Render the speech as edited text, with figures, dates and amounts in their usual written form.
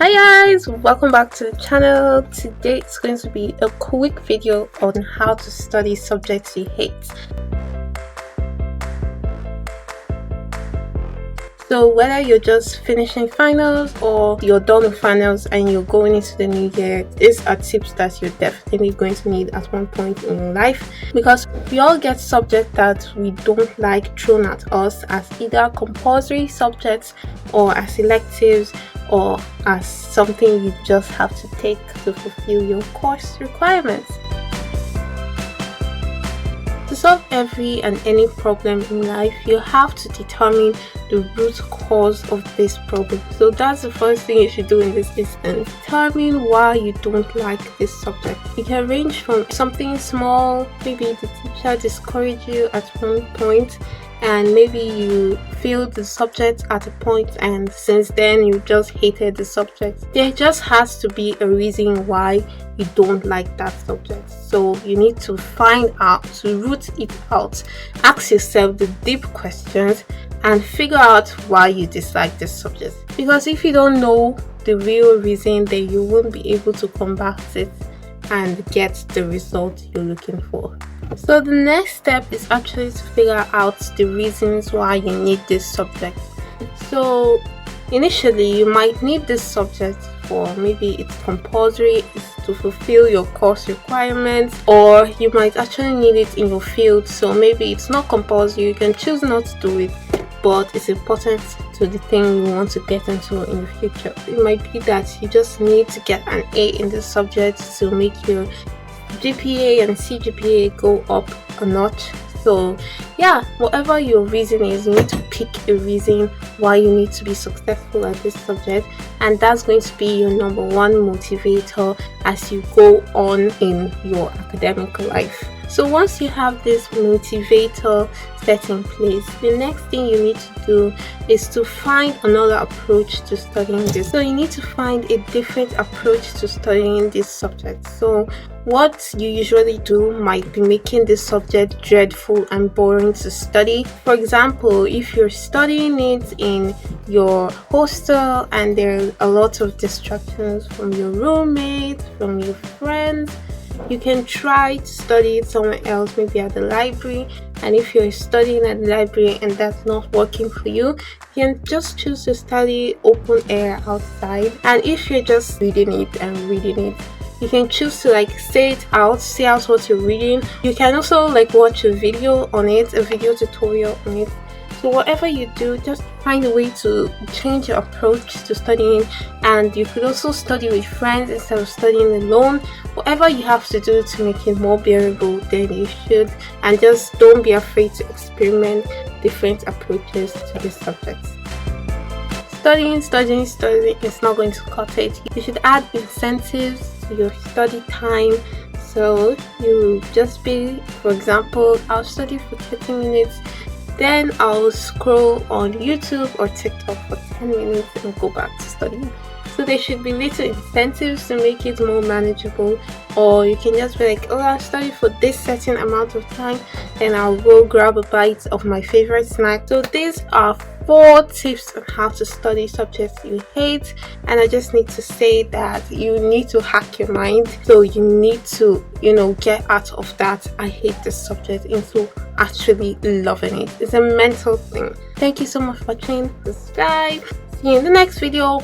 Hi guys, welcome back to the channel. Today it's going to be a quick video on how to study subjects you hate. So whether you're just finishing finals or you're done with finals and you're going into the new year, these are tips that you're definitely going to need at one point in your life, because we all get subjects that we don't like thrown at us as either compulsory subjects or as electives or as something you just have to take to fulfill your course requirements. To solve every and any problem in life, you have to determine the root cause of this problem. So that's the first thing you should do in this instance. Determine why you don't like this subject. It can range from something small, maybe the teacher discouraged you at one point and maybe you failed the subject at a point and since then you just hated the subject. There just has to be a reason why you don't like that subject. So you need to find out, to root it out. Ask yourself the deep questions and figure out why you dislike this subject. Because if you don't know the real reason, then you won't be able to combat it and get the result you're looking for. So the next step is actually to figure out the reasons why you need this subject. So initially you might need this subject for maybe it's compulsory, it's to fulfill your course requirements, or you might actually need it in your field. So maybe it's not compulsory, you can choose not to do it, but it's important to the thing you want to get into in the future. It might be that you just need to get an A in this subject to make your GPA and CGPA go up a notch. So yeah, whatever your reason is, you need to pick a reason why you need to be successful at this subject, and that's going to be your number one motivator as you go on in your academic life. So once you have this motivator set in place, the next thing you need to do is to find another approach to studying this. So you need to find a different approach to studying this subject. So what you usually do might be making this subject dreadful and boring to study. For example, if you're studying it in your hostel and there are a lot of distractions from your roommates, from your friends, you can try to study it somewhere else, maybe at the library. And if you're studying at the library and that's not working for you, you can just choose to study open air outside. And if you're just reading it, you can choose to say out what you're reading. You can also watch a video on it, a video tutorial on it. So whatever you do, just find a way to change your approach to studying. And you could also study with friends instead of studying alone. Whatever you have to do to make it more bearable, then you should. And just don't be afraid to experiment different approaches to this subject. Studying is not going to cut it. You should add incentives to your study time. So you just be, for example, I'll study for 30 minutes. Then I'll scroll on YouTube or TikTok for 10 minutes and go back to studying. So there should be little incentives to make it more manageable. Or you can just be like, oh, I'll study for this certain amount of time, then I'll go grab a bite of my favorite snack. So these are 4 tips on how to study subjects you hate, and I just need to say that you need to hack your mind. So you need to get out of that I hate this subject into actually loving it. It's a mental thing. Thank you so much for watching. Subscribe. See you in the next video.